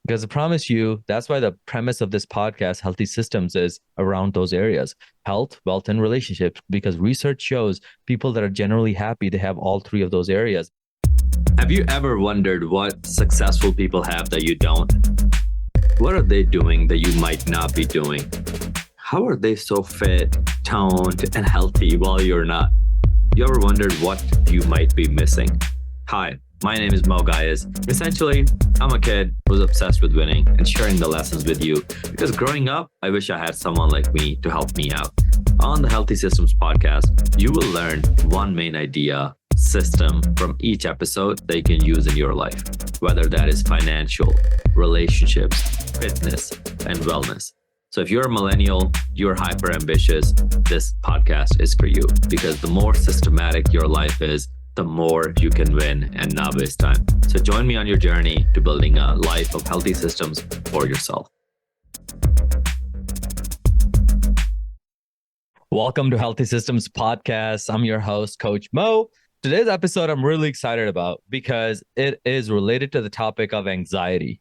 Because I promise you, that's why the premise of this podcast, Healthy Systems, is around those areas: health, wealth, and relationships. Because research shows people that are generally happy, they have all three of those areas. Have you ever wondered what successful people have that you don't? What are they doing that you might not be doing? How are they so fit, toned, and healthy while you're not? You ever wondered what you might be missing? Hi, my name is Mo Gayas. Essentially, I'm a kid who's obsessed with winning and sharing the lessons with you because growing up, I wish I had someone like me to help me out. On the Healthy Systems podcast, you will learn one main idea, system from each episode that you can use in your life, whether that is financial, relationships, fitness, and wellness. So if you're a millennial, you're hyper ambitious, this podcast is for you because the more systematic your life is, the more you can win and not waste time. So join me on your journey to building a life of healthy systems for yourself. Welcome to Healthy Systems Podcast. I'm your host, Coach Mo. Today's episode I'm really excited about because it is related to the topic of anxiety.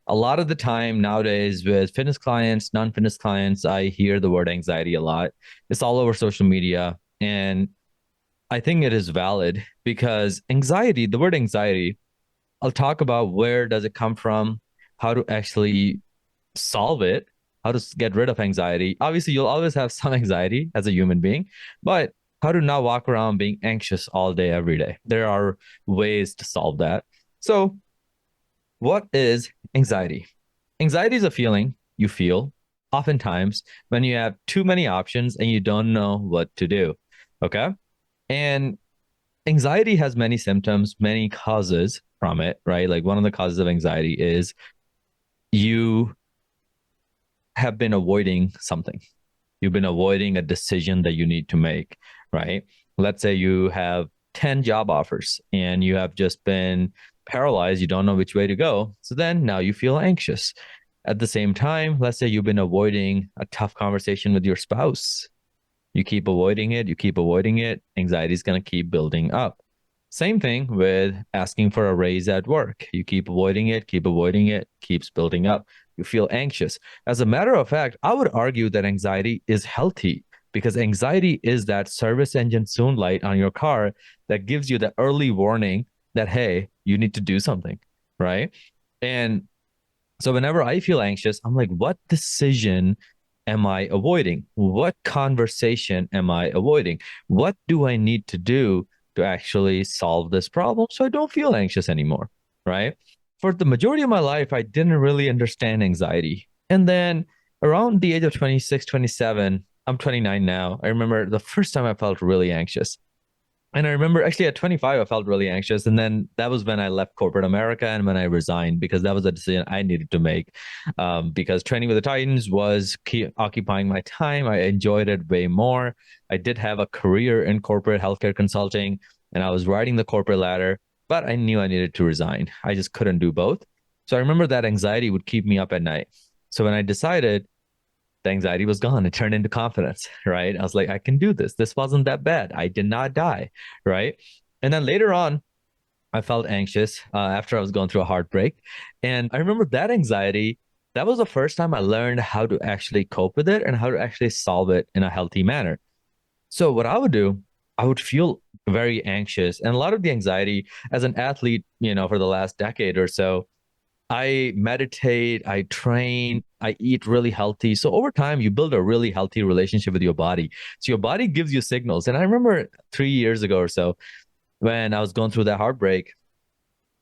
A lot of the time nowadays with fitness clients, non-fitness clients, I hear the word anxiety a lot. It's all over social media. And I think it is valid because anxiety, the word anxiety, I'll talk about where does it come from, how to actually solve it, how to get rid of anxiety. Obviously, you'll always have some anxiety as a human being, but how to not walk around being anxious all day, every day. There are ways to solve that. So what is anxiety? Anxiety is a feeling you feel oftentimes when you have too many options and you don't know what to do. Okay. And anxiety has many symptoms, many causes from it, right? Like one of the causes of anxiety is you have been avoiding something. You've been avoiding a decision that you need to make, right? Let's say you have 10 job offers and you have just been paralyzed. You don't know which way to go. So then now you feel anxious. At the same time, let's say you've been avoiding a tough conversation with your spouse. You keep avoiding it. You keep avoiding it. Anxiety is going to keep building up. Same thing with asking for a raise at work. You keep avoiding it, keeps building up. You feel anxious. As a matter of fact, I would argue that anxiety is healthy because anxiety is that service engine soon light on your car that gives you the early warning that, hey, you need to do something, right? And so whenever I feel anxious, I'm like, what decision am I avoiding? What conversation am I avoiding? What do I need to do to actually solve this problem so I don't feel anxious anymore, right? For the majority of my life, I didn't really understand anxiety. And then around the age of 26, 27, I'm 29 now. I remember the first time I felt really anxious. And I remember actually at 25, I felt really anxious. And then that was when I left corporate America and when I resigned, because that was a decision I needed to make. Because training with the Titans was occupying my time. I enjoyed it way more. I did have a career in corporate healthcare consulting and I was riding the corporate ladder, but I knew I needed to resign. I just couldn't do both. So I remember that anxiety would keep me up at night. So when I decided, the anxiety was gone. It turned into confidence, right? I was like, I can do this. This wasn't that bad. I did not die, right? And then later on, I felt anxious after I was going through a heartbreak. And I remember that anxiety, that was the first time I learned how to actually cope with it and how to actually solve it in a healthy manner. So what I would do, I would feel very anxious. And a lot of the anxiety as an athlete, for the last decade or so, I meditate, I train, I eat really healthy. So over time, you build a really healthy relationship with your body. So your body gives you signals. And I remember 3 years ago or so, when I was going through that heartbreak,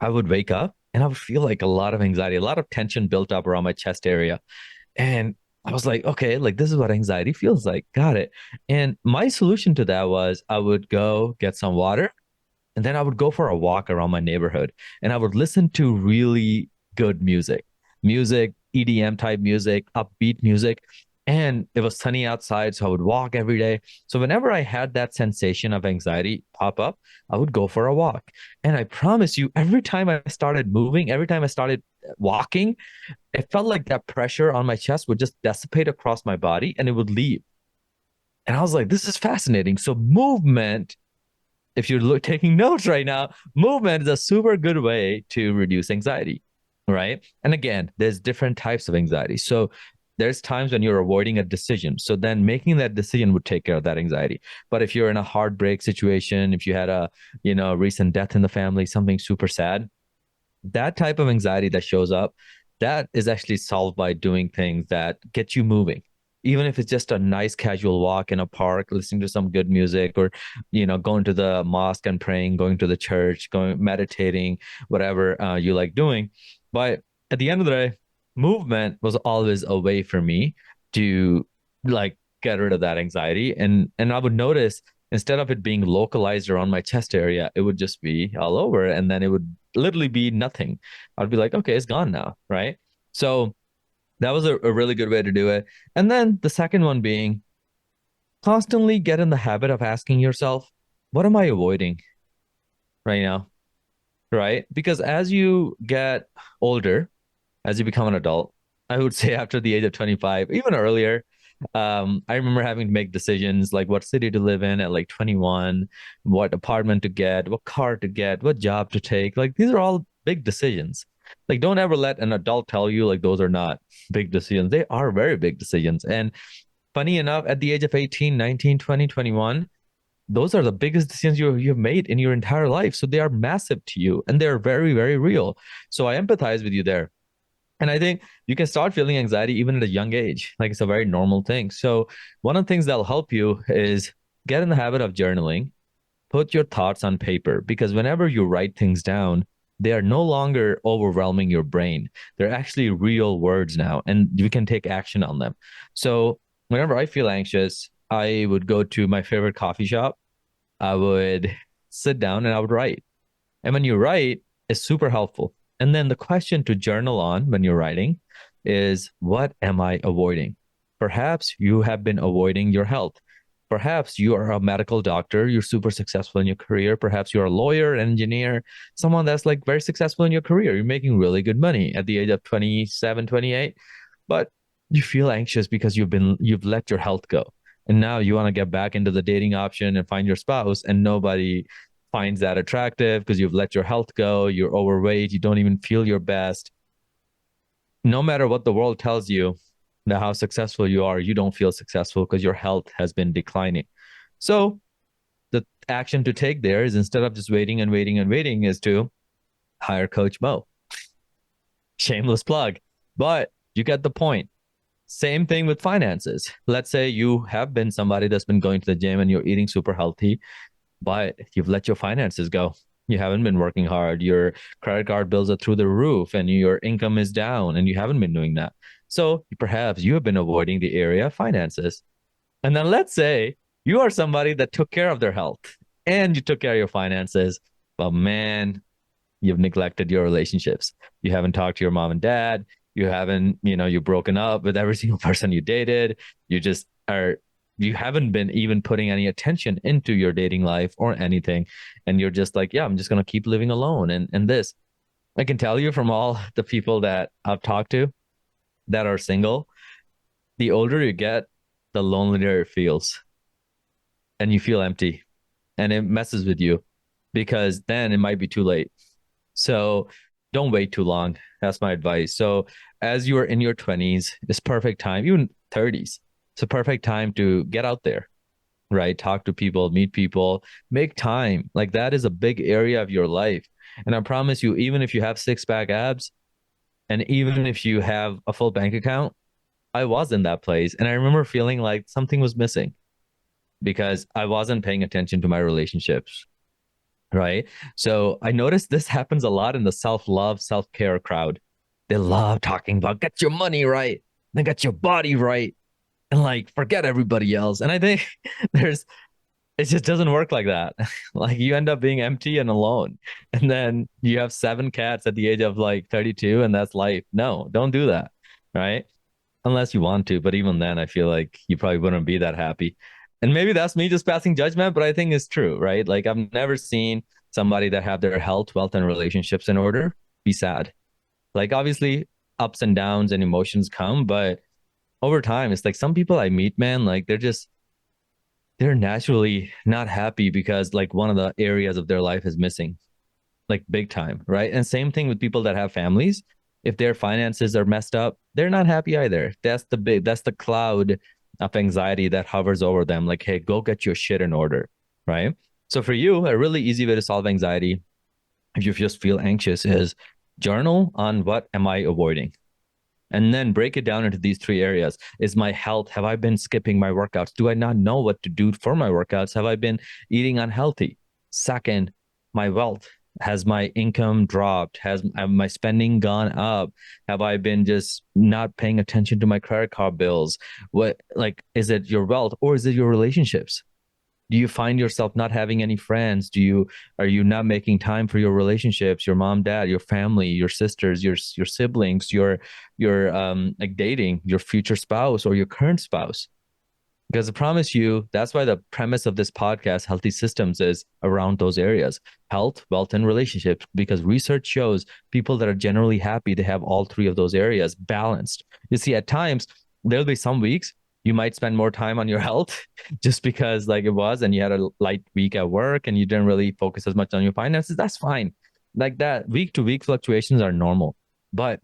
I would wake up and I would feel like a lot of anxiety, a lot of tension built up around my chest area. And I was like, okay, like this is what anxiety feels like. Got it. And my solution to that was I would go get some water and then I would go for a walk around my neighborhood and I would listen to really good music, EDM type music, upbeat music. And it was sunny outside, so I would walk every day. So whenever I had that sensation of anxiety pop up, I would go for a walk. And I promise you, every time I started moving, every time I started walking, it felt like that pressure on my chest would just dissipate across my body and it would leave. And I was like, this is fascinating. So movement, if you're taking notes right now, movement is a super good way to reduce anxiety. right? And again, there's different types of anxiety. So there's times when you're avoiding a decision. So then making that decision would take care of that anxiety. But if you're in a heartbreak situation, if you had a, recent death in the family, something super sad, that type of anxiety that shows up, that is actually solved by doing things that get you moving. Even if it's just a nice casual walk in a park, listening to some good music, or going to the mosque and praying, going to the church, going meditating, whatever you like doing. But at the end of the day, movement was always a way for me to like get rid of that anxiety. And I would notice instead of it being localized around my chest area, it would just be all over. And then it would literally be nothing. I'd be like, okay, it's gone now. Right. So that was a really good way to do it. And then the second one being constantly get in the habit of asking yourself, what am I avoiding right now? Right. Because as you get older, as you become an adult, I would say after the age of 25, even earlier, I remember having to make decisions like what city to live in at like 21, what apartment to get, what car to get, what job to take. Like these are all big decisions. Like don't ever let an adult tell you like those are not big decisions. They are very big decisions. And funny enough, at the age of 18, 19, 20, 21, those are the biggest decisions you've made in your entire life. So they are massive to you and they're very, very real. So I empathize with you there. And I think you can start feeling anxiety even at a young age. Like it's a very normal thing. So one of the things that'll help you is get in the habit of journaling, put your thoughts on paper, because whenever you write things down, they are no longer overwhelming your brain. They're actually real words now, and you can take action on them. So whenever I feel anxious, I would go to my favorite coffee shop. I would sit down and I would write. And when you write, it's super helpful. And then the question to journal on when you're writing is, what am I avoiding? Perhaps you have been avoiding your health. Perhaps you are a medical doctor, you're super successful in your career. Perhaps you're a lawyer, an engineer, someone that's like very successful in your career. You're making really good money at the age of 27, 28, but you feel anxious because you've let your health go. And now you want to get back into the dating option and find your spouse, and nobody finds that attractive because you've let your health go, you're overweight, you don't even feel your best. No matter what the world tells you that how successful you are, you don't feel successful because your health has been declining. So the action to take there is, instead of just waiting and waiting and waiting, is to hire Coach Mo. Shameless plug, but you get the point. Same thing with finances. Let's say you have been somebody that's been going to the gym and you're eating super healthy, but you've let your finances go. You haven't been working hard. Your credit card bills are through the roof and your income is down and you haven't been doing that. So perhaps you have been avoiding the area of finances. And then let's say you are somebody that took care of their health and you took care of your finances, but man, you've neglected your relationships. You haven't talked to your mom and dad. You haven't, you've broken up with every single person you dated. You just are, you haven't been even putting any attention into your dating life or anything. And you're just like, yeah, I'm just going to keep living alone. And this, I can tell you from all the people that I've talked to that are single, the older you get, the lonelier it feels. And you feel empty and it messes with you because then it might be too late. So don't wait too long. That's my advice. So as you are in your 20s, it's perfect time, even 30s. It's a perfect time to get out there, right? Talk to people, meet people, make time. Like that is a big area of your life. And I promise you, even if you have six pack abs and even if you have a full bank account, I was in that place. And I remember feeling like something was missing because I wasn't paying attention to my relationships. Right. So I noticed this happens a lot in the self love, self care crowd. They love talking about get your money right, then get your body right, and like forget everybody else. And I think there's, it just doesn't work like that. Like you end up being empty and alone. And then you have seven cats at the age of like 32, and that's life. No, don't do that. Right. Unless you want to. But even then, I feel like you probably wouldn't be that happy. And maybe that's me just passing judgment, but I think it's true, right? Like I've never seen somebody that have their health, wealth, and relationships in order be sad. Like obviously ups and downs and emotions come, but over time, it's like some people I meet, man, like they're naturally not happy because like one of the areas of their life is missing, like big time, right? And same thing with people that have families. If their finances are messed up, they're not happy either. That's the cloud of anxiety that hovers over them. Like, hey, go get your shit in order, right? So for you, a really easy way to solve anxiety, if you just feel anxious, is journal on what am I avoiding? And then break it down into these three areas. Is my health? Have I been skipping my workouts? Do I not know what to do for my workouts? Have I been eating unhealthy? Second, my wealth. Has my income dropped? Has my spending gone up? Have I been just not paying attention to my credit card bills? What, like, is it your wealth or is it your relationships? Do you find yourself not having any friends? Are you not making time for your relationships, your mom, dad, your family, your sisters, your siblings, your like dating your future spouse or your current spouse? Because I promise you, that's why the premise of this podcast, Healthy Systems, is around those areas: health, wealth, and relationships. Because research shows people that are generally happy, they have all three of those areas balanced. You see, at times, there'll be some weeks you might spend more time on your health just because like it was, and you had a light week at work and you didn't really focus as much on your finances. That's fine. Like that, week to week fluctuations are normal, but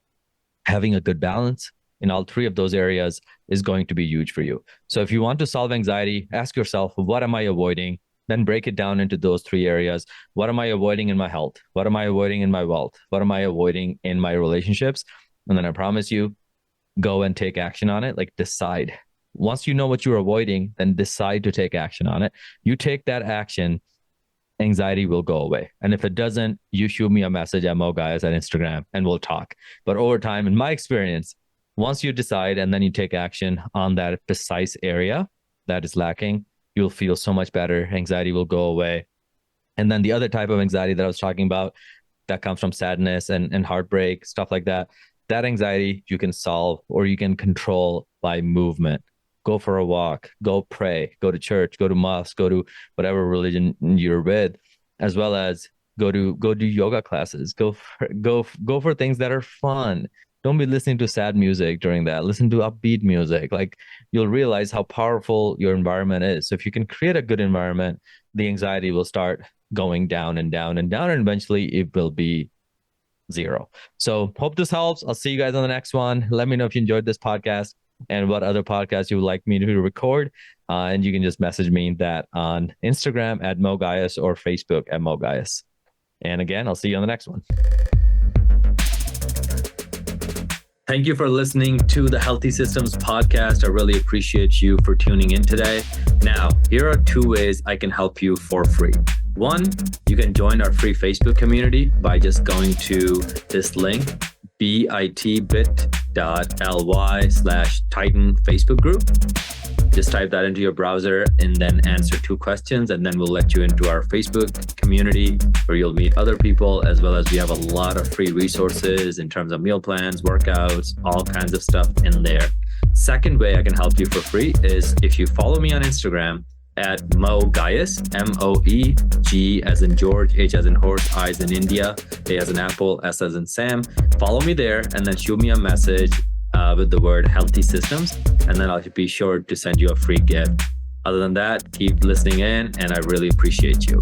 having a good balance in all three of those areas is going to be huge for you. So if you want to solve anxiety, ask yourself, what am I avoiding? Then break it down into those three areas. What am I avoiding in my health? What am I avoiding in my wealth? What am I avoiding in my relationships? And then I promise you, go and take action on it. Like, decide. Once you know what you're avoiding, then decide to take action on it. You take that action, anxiety will go away. And if it doesn't, you shoot me a message at MoGuys at Instagram and we'll talk. But over time, in my experience, once you decide and then you take action on that precise area that is lacking, you'll feel so much better. Anxiety will go away. And then the other type of anxiety that I was talking about that comes from sadness and heartbreak, stuff like that, that anxiety you can solve or you can control by movement. Go for a walk, go pray, go to church, go to mosque, go to whatever religion you're with, as well as go do yoga classes, go for things that are fun. Don't be listening to sad music during that. Listen to upbeat music. Like, you'll realize how powerful your environment is. So if you can create a good environment, the anxiety will start going down and down and down, and eventually it will be zero. So hope this helps. I'll see you guys on the next one. Let me know if you enjoyed this podcast and what other podcasts you would like me to record. And you can just message me that on Instagram at MoGuys or Facebook at MoGuys. And again, I'll see you on the next one. Thank you for listening to the Healthy Systems podcast. I really appreciate you for tuning in today. Now, here are 2 ways I can help you for free. One, you can join our free Facebook community by just going to this link, bit.ly/Titan Facebook group. Just type that into your browser and then answer 2 questions, and then we'll let you into our Facebook community where you'll meet other people, as well as we have a lot of free resources in terms of meal plans, workouts, all kinds of stuff in there. Second way I can help you for free is if you follow me on Instagram at MoGuys, MOE, as in George, H as in horse, I as in India, A as in apple, S as in Sam. Follow me there and then shoot me a message with the word Healthy Systems, and then I'll be sure to send you a free gift. Other than that, keep listening in, and I really appreciate you.